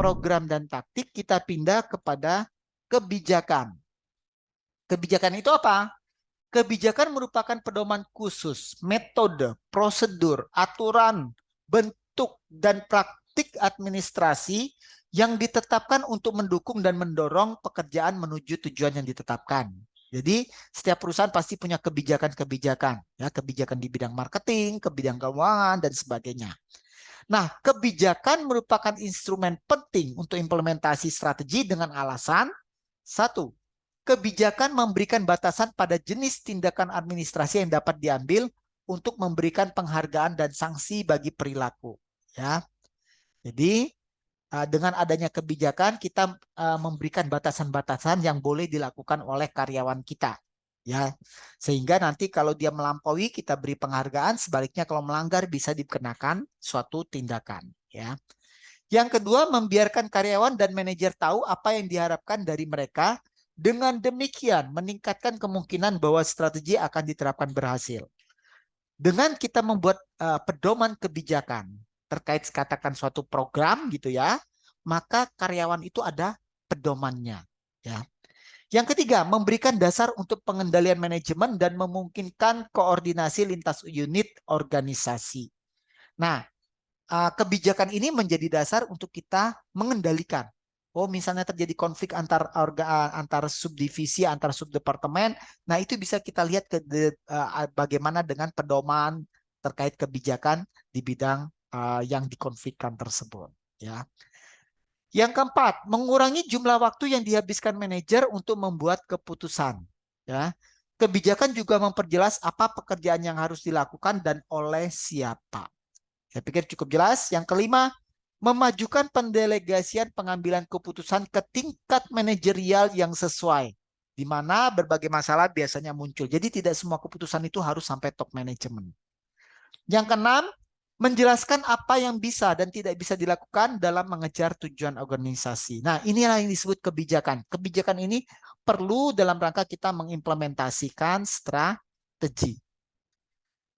program dan taktik, kita pindah kepada kebijakan. Kebijakan itu apa? Kebijakan merupakan pedoman khusus, metode, prosedur, aturan, bentuk, dan praktik administrasi yang ditetapkan untuk mendukung dan mendorong pekerjaan menuju tujuan yang ditetapkan. Jadi setiap perusahaan pasti punya kebijakan-kebijakan, ya, kebijakan di bidang marketing, ke bidang keuangan, dan sebagainya. Nah, kebijakan merupakan instrumen penting untuk implementasi strategi dengan alasan, satu, kebijakan memberikan batasan pada jenis tindakan administrasi yang dapat diambil untuk memberikan penghargaan dan sanksi bagi perilaku. Ya, jadi dengan adanya kebijakan kita memberikan batasan-batasan yang boleh dilakukan oleh karyawan kita. Ya, sehingga nanti kalau dia melampaui kita beri penghargaan, sebaliknya kalau melanggar bisa dikenakan suatu tindakan. Ya. Yang kedua, membiarkan karyawan dan manajer tahu apa yang diharapkan dari mereka. Dengan demikian, meningkatkan kemungkinan bahwa strategi akan diterapkan berhasil. Dengan kita membuat pedoman kebijakan terkait katakan suatu program gitu ya, maka karyawan itu ada pedomannya. Ya. Yang ketiga, memberikan dasar untuk pengendalian manajemen dan memungkinkan koordinasi lintas unit organisasi. Nah, kebijakan ini menjadi dasar untuk kita mengendalikan. Oh, misalnya terjadi konflik antar subdivisi, antar subdepartemen. Nah, itu bisa kita lihat bagaimana dengan pedoman terkait kebijakan di bidang yang dikonflikkan tersebut. Ya. Yang keempat, mengurangi jumlah waktu yang dihabiskan manajer untuk membuat keputusan. Ya. Kebijakan juga memperjelas apa pekerjaan yang harus dilakukan dan oleh siapa. Saya pikir cukup jelas. Yang kelima, memajukan pendelegasian pengambilan keputusan ke tingkat manajerial yang sesuai, di mana berbagai masalah biasanya muncul. Jadi tidak semua keputusan itu harus sampai top manajemen. Yang keenam, menjelaskan apa yang bisa dan tidak bisa dilakukan dalam mengejar tujuan organisasi. Nah, inilah yang disebut kebijakan. Kebijakan ini perlu dalam rangka kita mengimplementasikan strategi.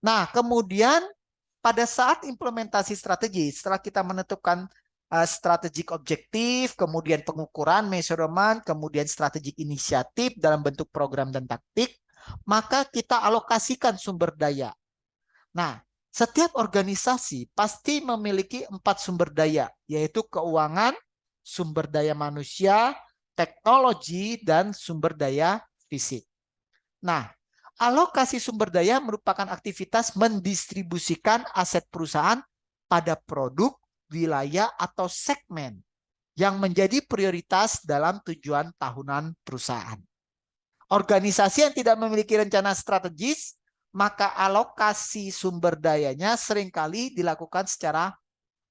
Nah, kemudian pada saat implementasi strategi, setelah kita menentukan strategic objektif, kemudian pengukuran, measurement, kemudian strategic inisiatif dalam bentuk program dan taktik, maka kita alokasikan sumber daya. Nah, setiap organisasi pasti memiliki 4 sumber daya, yaitu keuangan, sumber daya manusia, teknologi, dan sumber daya fisik. Nah, alokasi sumber daya merupakan aktivitas mendistribusikan aset perusahaan pada produk, wilayah, atau segmen yang menjadi prioritas dalam tujuan tahunan perusahaan. Organisasi yang tidak memiliki rencana strategis, maka alokasi sumber dayanya seringkali dilakukan secara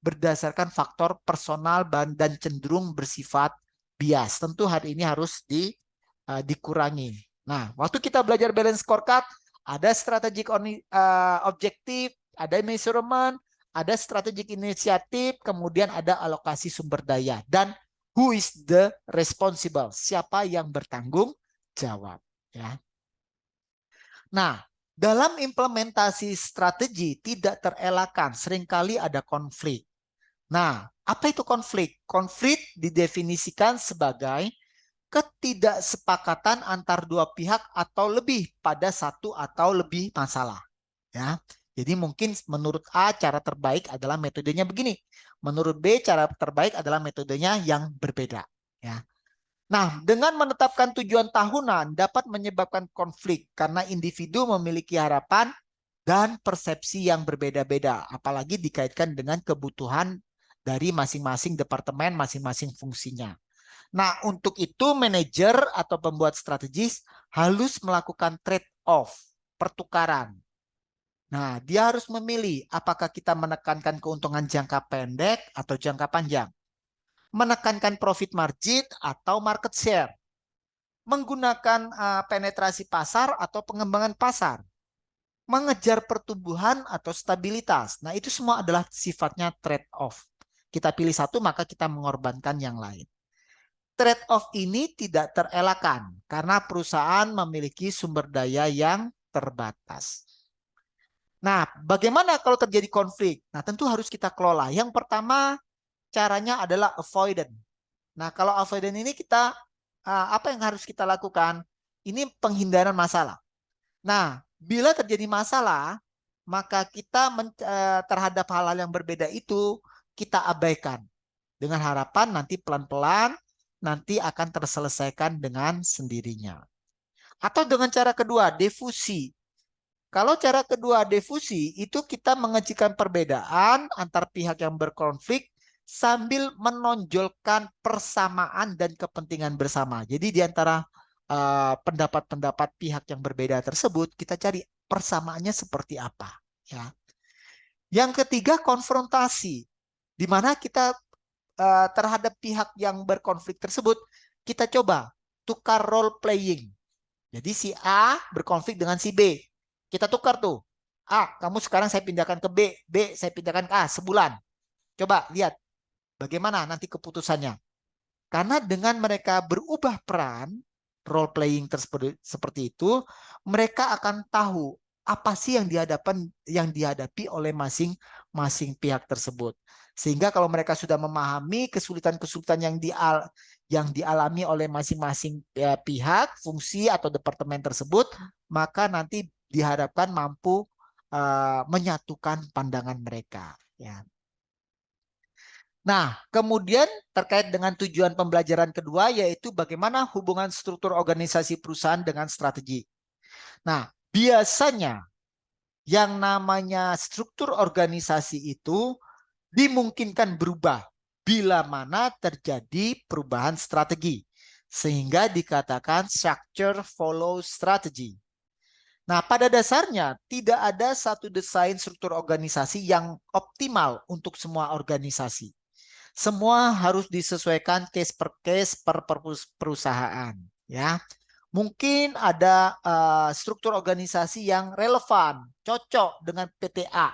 berdasarkan faktor personal dan cenderung bersifat bias. Tentu hal ini harus dikurangi. Nah, waktu kita belajar balance scorecard, ada strategic objektif, ada measurement, ada strategic inisiatif, kemudian ada alokasi sumber daya. Dan who is the responsible? Siapa yang bertanggung jawab? Ya. Nah, dalam implementasi strategi tidak terelakkan, seringkali ada konflik. Nah, apa itu konflik? Konflik didefinisikan sebagai ketidaksepakatan antar dua pihak atau lebih pada satu atau lebih masalah. Ya, jadi mungkin menurut A cara terbaik adalah metodenya begini, menurut B cara terbaik adalah metodenya yang berbeda. Ya. Nah, dengan menetapkan tujuan tahunan dapat menyebabkan konflik karena individu memiliki harapan dan persepsi yang berbeda-beda, apalagi dikaitkan dengan kebutuhan dari masing-masing departemen, masing-masing fungsinya. Nah, untuk itu manajer atau pembuat strategis harus melakukan trade-off, pertukaran. Nah, dia harus memilih apakah kita menekankan keuntungan jangka pendek atau jangka panjang. Menekankan profit margin atau market share. Menggunakan penetrasi pasar atau pengembangan pasar. Mengejar pertumbuhan atau stabilitas. Nah, itu semua adalah sifatnya trade-off. Kita pilih satu, maka kita mengorbankan yang lain. Trade-off ini tidak terelakkan karena perusahaan memiliki sumber daya yang terbatas. Nah, bagaimana kalau terjadi konflik? Nah, tentu harus kita kelola. Yang pertama, caranya adalah avoidant. Nah, kalau avoidant ini kita apa yang harus kita lakukan? Ini penghindaran masalah. Nah, bila terjadi masalah, maka kita terhadap hal-hal yang berbeda itu kita abaikan dengan harapan nanti pelan-pelan nanti akan terselesaikan dengan sendirinya. Atau dengan cara kedua, defusi. Kalau cara kedua defusi itu kita mengecilkan perbedaan antar pihak yang berkonflik sambil menonjolkan persamaan dan kepentingan bersama. Jadi di antara pendapat-pendapat pihak yang berbeda tersebut kita cari persamaannya seperti apa, ya. Yang ketiga konfrontasi, di mana kita terhadap pihak yang berkonflik tersebut kita coba tukar role playing. Jadi si A berkonflik dengan si B. Kita tukar tuh. A, kamu sekarang saya pindahkan ke B. B, saya pindahkan ke A sebulan. Coba lihat bagaimana nanti keputusannya. Karena dengan mereka berubah peran, role playing tersebut seperti itu, mereka akan tahu apa sih yang dihadapi oleh masing-masing pihak tersebut. Sehingga kalau mereka sudah memahami kesulitan-kesulitan yang dialami oleh masing-masing pihak, fungsi atau departemen tersebut, maka nanti diharapkan mampu menyatukan pandangan mereka. Ya. Nah, kemudian terkait dengan tujuan pembelajaran kedua, yaitu bagaimana hubungan struktur organisasi perusahaan dengan strategi. Nah, biasanya yang namanya struktur organisasi itu dimungkinkan berubah bila mana terjadi perubahan strategi. Sehingga dikatakan structure follow strategy. Nah, pada dasarnya tidak ada satu desain struktur organisasi yang optimal untuk semua organisasi. Semua harus disesuaikan case per perusahaan, ya. Mungkin ada struktur organisasi yang relevan, cocok dengan PTA.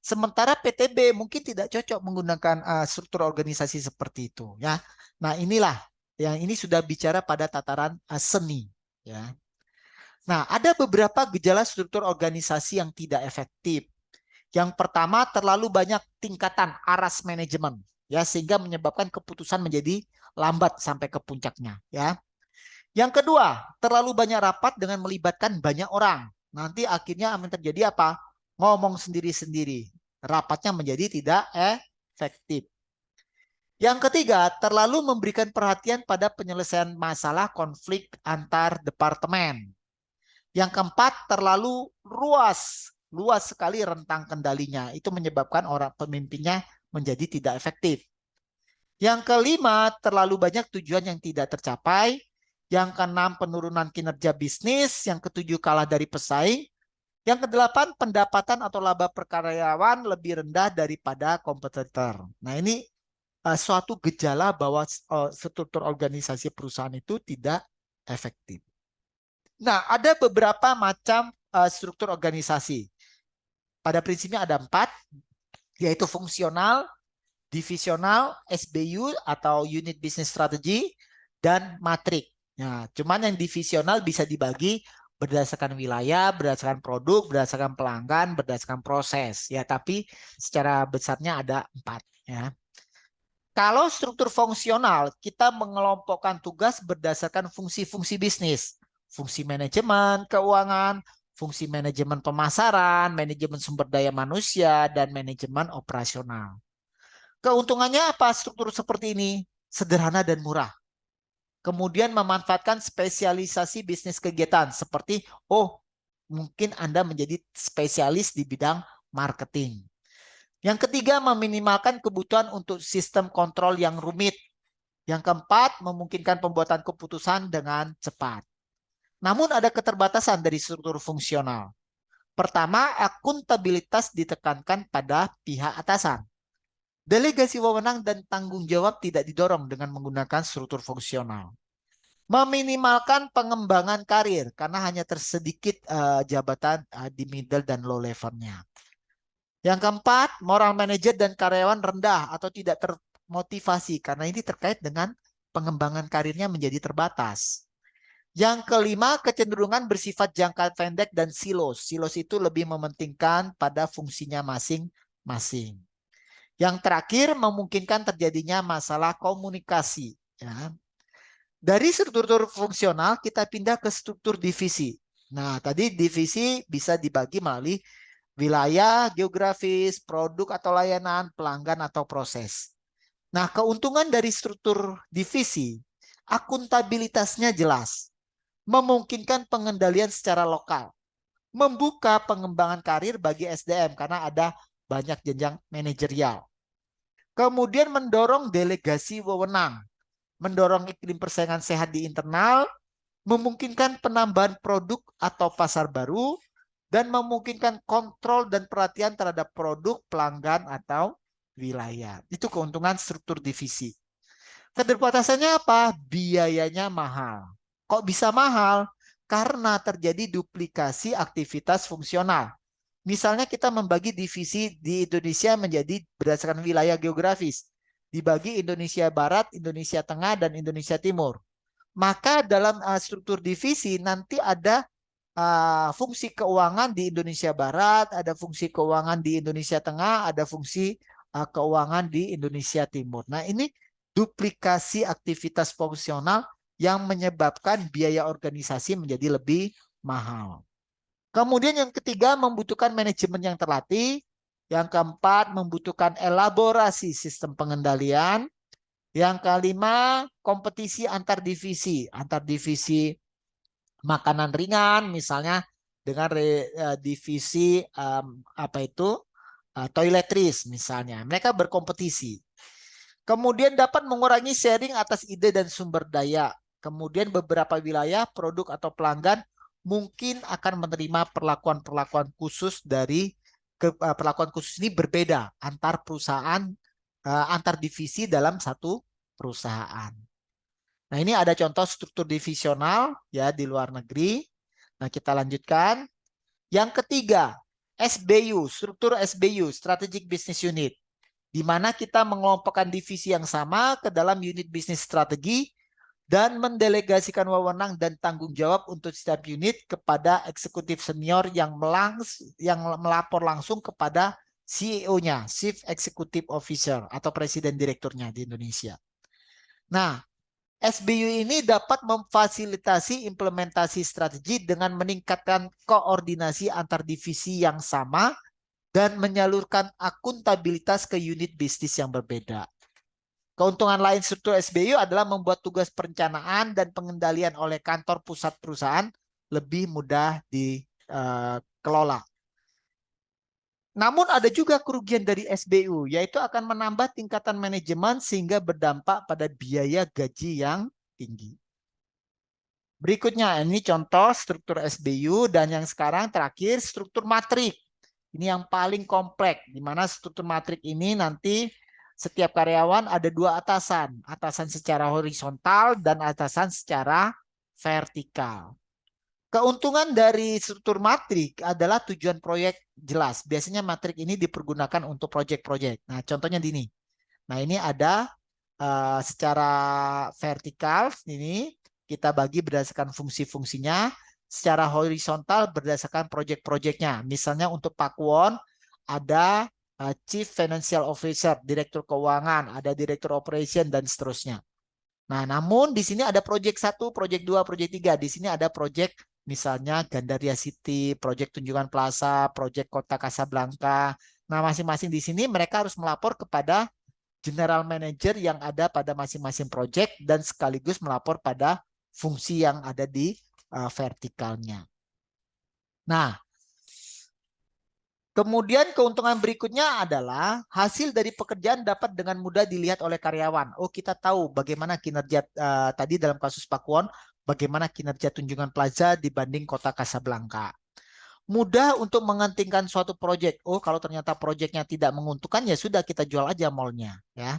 Sementara PTB mungkin tidak cocok menggunakan struktur organisasi seperti itu, ya. Nah, inilah yang ini sudah bicara pada tataran seni, ya. Nah, ada beberapa gejala struktur organisasi yang tidak efektif. Yang pertama, terlalu banyak tingkatan aras manajemen, ya, sehingga menyebabkan keputusan menjadi lambat sampai ke puncaknya, ya. Yang kedua, terlalu banyak rapat dengan melibatkan banyak orang. Nanti akhirnya akan terjadi apa? Ngomong sendiri-sendiri. Rapatnya menjadi tidak efektif. Yang ketiga, terlalu memberikan perhatian pada penyelesaian masalah konflik antar departemen. Yang keempat, terlalu luas sekali rentang kendalinya. Itu menyebabkan orang pemimpinnya menjadi tidak efektif. Yang kelima, terlalu banyak tujuan yang tidak tercapai. Yang keenam, penurunan kinerja bisnis. Yang ketujuh, kalah dari pesaing. Yang kedelapan, pendapatan atau laba per karyawan lebih rendah daripada kompetitor. Nah, ini suatu gejala bahwa struktur organisasi perusahaan itu tidak efektif. Nah, ada beberapa macam struktur organisasi. Pada prinsipnya ada 4, yaitu fungsional, divisional, SBU atau Unit Business Strategy, dan matrik. Nah, cuman yang divisional bisa dibagi berdasarkan wilayah, berdasarkan produk, berdasarkan pelanggan, berdasarkan proses. Ya, tapi secara besarnya ada 4. Ya. Kalau struktur fungsional, kita mengelompokkan tugas berdasarkan fungsi-fungsi bisnis. Fungsi manajemen, keuangan, fungsi manajemen pemasaran, manajemen sumber daya manusia, dan manajemen operasional. Keuntungannya apa struktur seperti ini? Sederhana dan murah. Kemudian memanfaatkan spesialisasi bisnis kegiatan seperti, mungkin Anda menjadi spesialis di bidang marketing. Yang ketiga, meminimalkan kebutuhan untuk sistem kontrol yang rumit. Yang keempat, memungkinkan pembuatan keputusan dengan cepat. Namun ada keterbatasan dari struktur fungsional. Pertama, akuntabilitas ditekankan pada pihak atasan. Delegasi wewenang dan tanggung jawab tidak didorong dengan menggunakan struktur fungsional. Meminimalkan pengembangan karir karena hanya tersedikit jabatan di middle dan low levelnya. Yang keempat, moral manajer dan karyawan rendah atau tidak termotivasi karena ini terkait dengan pengembangan karirnya menjadi terbatas. Yang kelima, kecenderungan bersifat jangka pendek dan silos. Silos itu lebih mementingkan pada fungsinya masing-masing. Yang terakhir, memungkinkan terjadinya masalah komunikasi. Ya. Dari struktur fungsional, kita pindah ke struktur divisi. Nah, tadi divisi bisa dibagi melalui wilayah, geografis, produk atau layanan, pelanggan atau proses. Nah, keuntungan dari struktur divisi, akuntabilitasnya jelas, memungkinkan pengendalian secara lokal, membuka pengembangan karir bagi SDM karena ada banyak jenjang manajerial. Kemudian mendorong delegasi wewenang, mendorong iklim persaingan sehat di internal, memungkinkan penambahan produk atau pasar baru, dan memungkinkan kontrol dan perhatian terhadap produk, pelanggan, atau wilayah. Itu keuntungan struktur divisi. Keterbatasannya apa? Biayanya mahal. Kok bisa mahal? Karena terjadi duplikasi aktivitas fungsional. Misalnya kita membagi divisi di Indonesia menjadi berdasarkan wilayah geografis. Dibagi Indonesia Barat, Indonesia Tengah, dan Indonesia Timur. Maka dalam struktur divisi nanti ada fungsi keuangan di Indonesia Barat, ada fungsi keuangan di Indonesia Tengah, ada fungsi keuangan di Indonesia Timur. Nah, ini duplikasi aktivitas fungsional yang menyebabkan biaya organisasi menjadi lebih mahal. Kemudian yang ketiga, membutuhkan manajemen yang terlatih. Yang keempat, membutuhkan elaborasi sistem pengendalian. Yang kelima, kompetisi antar divisi. Antar divisi makanan ringan, misalnya dengan divisi toiletries misalnya. Mereka berkompetisi. Kemudian dapat mengurangi sharing atas ide dan sumber daya. Kemudian beberapa wilayah, produk atau pelanggan mungkin akan menerima perlakuan-perlakuan khusus dari perlakuan khusus ini berbeda antar perusahaan, antar divisi dalam satu perusahaan. Nah, ini ada contoh struktur divisional ya di luar negeri. Nah, kita lanjutkan. Yang ketiga, SBU, struktur SBU, Strategic Business Unit, di mana kita mengelompokkan divisi yang sama ke dalam unit bisnis strategi dan mendelegasikan wewenang dan tanggung jawab untuk setiap unit kepada eksekutif senior yang melapor langsung kepada CEO-nya, Chief Executive Officer atau presiden direkturnya di Indonesia. Nah, SBU ini dapat memfasilitasi implementasi strategi dengan meningkatkan koordinasi antar divisi yang sama dan menyalurkan akuntabilitas ke unit bisnis yang berbeda. Keuntungan lain struktur SBU adalah membuat tugas perencanaan dan pengendalian oleh kantor pusat perusahaan lebih mudah dikelola. Namun ada juga kerugian dari SBU, yaitu akan menambah tingkatan manajemen sehingga berdampak pada biaya gaji yang tinggi. Berikutnya, ini contoh struktur SBU dan yang sekarang terakhir struktur matrik. Ini yang paling kompleks, di mana struktur matrik ini nanti setiap karyawan ada dua atasan. Atasan secara horizontal dan atasan secara vertikal. Keuntungan dari struktur matrik adalah tujuan proyek jelas. Biasanya matrik ini dipergunakan untuk proyek-proyek. Nah, contohnya di ini. Nah, ini ada secara vertikal ini kita bagi berdasarkan fungsi-fungsinya. Secara horizontal berdasarkan proyek-proyeknya. Misalnya untuk Pakuwon ada Chief Financial Officer, Direktur Keuangan, ada Direktur Operation dan seterusnya. Nah, namun di sini ada proyek 1, proyek 2, proyek 3. Di sini ada proyek misalnya Gandaria City, proyek Tunjungan Plaza, proyek Kota Kasablanka. Nah, masing-masing di sini mereka harus melapor kepada general manager yang ada pada masing-masing proyek dan sekaligus melapor pada fungsi yang ada di vertikalnya. Nah, kemudian keuntungan berikutnya adalah hasil dari pekerjaan dapat dengan mudah dilihat oleh karyawan. Oh, kita tahu bagaimana kinerja tadi dalam kasus Pakuwon, bagaimana kinerja Tunjungan Plaza dibanding Kota Kasablanka. Mudah untuk mengentingkan suatu proyek. Oh, kalau ternyata proyeknya tidak menguntungkan, ya sudah kita jual aja mallnya. Ya.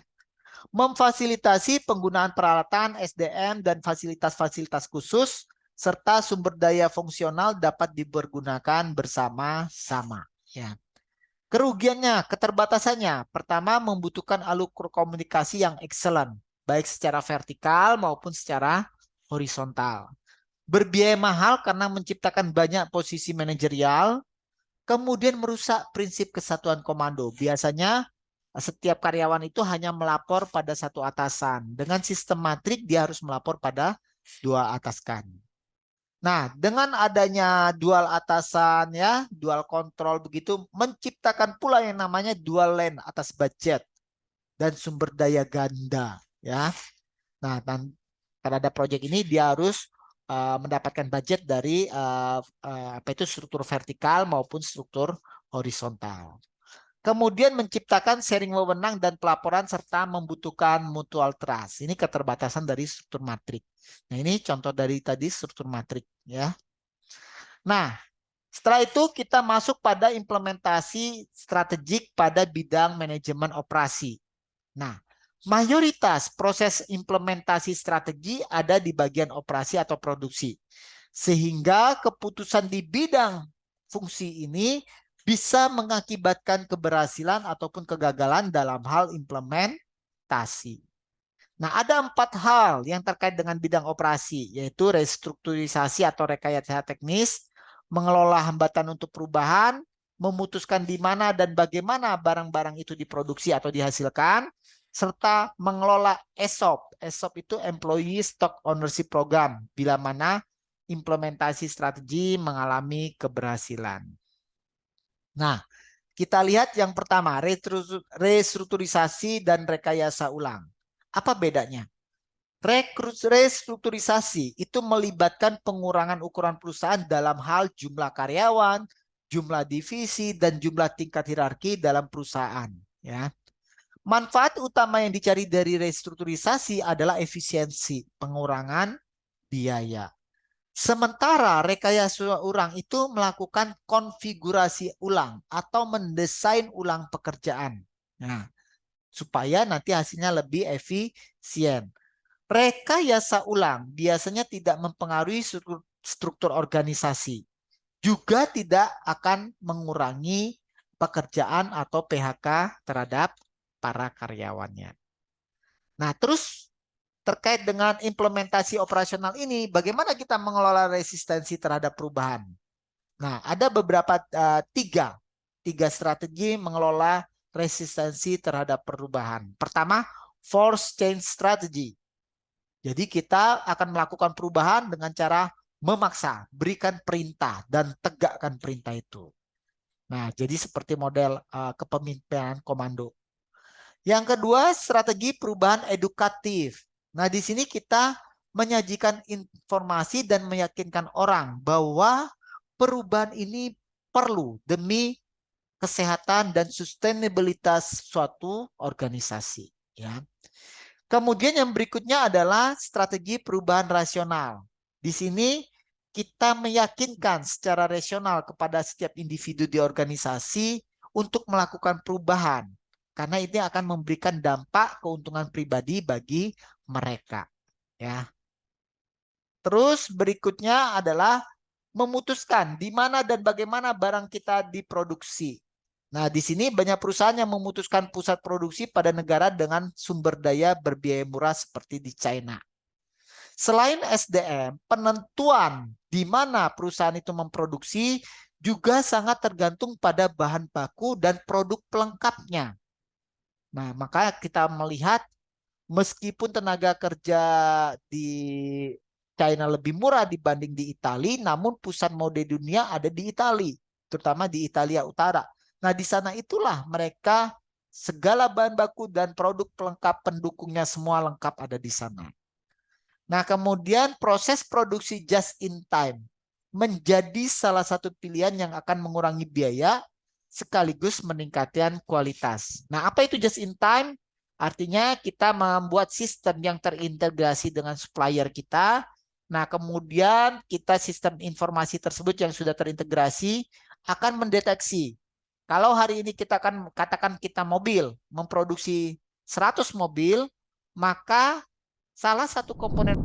Memfasilitasi penggunaan peralatan, SDM, dan fasilitas-fasilitas khusus, serta sumber daya fungsional dapat dipergunakan bersama-sama. Ya. Kerugiannya, keterbatasannya. Pertama, membutuhkan alur komunikasi yang excellent, baik secara vertikal maupun secara horizontal. Berbiaya mahal karena menciptakan banyak posisi manajerial, kemudian merusak prinsip kesatuan komando. Biasanya setiap karyawan itu hanya melapor pada satu atasan. Dengan sistem matrik dia harus melapor pada dua atasan. Nah, dengan adanya dual atasan ya, dual kontrol begitu menciptakan pula yang namanya dual lane atas budget dan sumber daya ganda ya. Nah, dan terhadap proyek ini dia harus mendapatkan budget dari apa itu struktur vertikal maupun struktur horizontal. Kemudian menciptakan sharing wewenang dan pelaporan serta membutuhkan mutual trust. Ini keterbatasan dari struktur matrik. Nah, ini contoh dari tadi struktur matrik ya. Nah, setelah itu kita masuk pada implementasi strategik pada bidang manajemen operasi. Nah, mayoritas proses implementasi strategi ada di bagian operasi atau produksi. Sehingga keputusan di bidang fungsi ini bisa mengakibatkan keberhasilan ataupun kegagalan dalam hal implementasi. Nah, ada 4 hal yang terkait dengan bidang operasi, yaitu restrukturisasi atau rekayasa teknis, mengelola hambatan untuk perubahan, memutuskan di mana dan bagaimana barang-barang itu diproduksi atau dihasilkan, serta mengelola ESOP. ESOP itu Employee Stock Ownership Program, bila mana implementasi strategi mengalami keberhasilan. Nah, kita lihat yang pertama, restrukturisasi dan rekayasa ulang. Apa bedanya? Restrukturisasi itu melibatkan pengurangan ukuran perusahaan dalam hal jumlah karyawan, jumlah divisi, dan jumlah tingkat hierarki dalam perusahaan. Ya. Manfaat utama yang dicari dari restrukturisasi adalah efisiensi, pengurangan biaya. Sementara rekayasa ulang itu melakukan konfigurasi ulang atau mendesain ulang pekerjaan. Nah, supaya nanti hasilnya lebih efisien. Rekayasa ulang biasanya tidak mempengaruhi struktur organisasi. Juga tidak akan mengurangi pekerjaan atau PHK terhadap para karyawannya. Nah, terus terkait dengan implementasi operasional ini, bagaimana kita mengelola resistensi terhadap perubahan? Nah, ada beberapa tiga strategi mengelola resistensi terhadap perubahan. Pertama, force change strategy. Jadi kita akan melakukan perubahan dengan cara memaksa, berikan perintah dan tegakkan perintah itu. Nah, jadi seperti model kepemimpinan komando. Yang kedua, strategi perubahan edukatif. Nah, di sini kita menyajikan informasi dan meyakinkan orang bahwa perubahan ini perlu demi kesehatan dan sustainabilitas suatu organisasi. Ya. Kemudian yang berikutnya adalah strategi perubahan rasional. Di sini kita meyakinkan secara rasional kepada setiap individu di organisasi untuk melakukan perubahan. Karena ini akan memberikan dampak keuntungan pribadi bagi mereka. Ya. Terus berikutnya adalah memutuskan di mana dan bagaimana barang kita diproduksi. Nah, di sini banyak perusahaan yang memutuskan pusat produksi pada negara dengan sumber daya berbiaya murah seperti di China. Selain SDM, penentuan di mana perusahaan itu memproduksi juga sangat tergantung pada bahan baku dan produk pelengkapnya. Nah, maka kita melihat meskipun tenaga kerja di China lebih murah dibanding di Italia, namun pusat mode dunia ada di Italia, terutama di Italia Utara. Nah, di sana itulah mereka segala bahan baku dan produk pelengkap pendukungnya semua lengkap ada di sana. Nah, kemudian proses produksi just in time menjadi salah satu pilihan yang akan mengurangi biaya sekaligus meningkatkan kualitas. Nah, apa itu just in time? Artinya kita membuat sistem yang terintegrasi dengan supplier kita. Nah, kemudian kita sistem informasi tersebut yang sudah terintegrasi akan mendeteksi. Kalau hari ini kita akan katakan kita mobil, memproduksi 100 mobil, maka salah satu komponen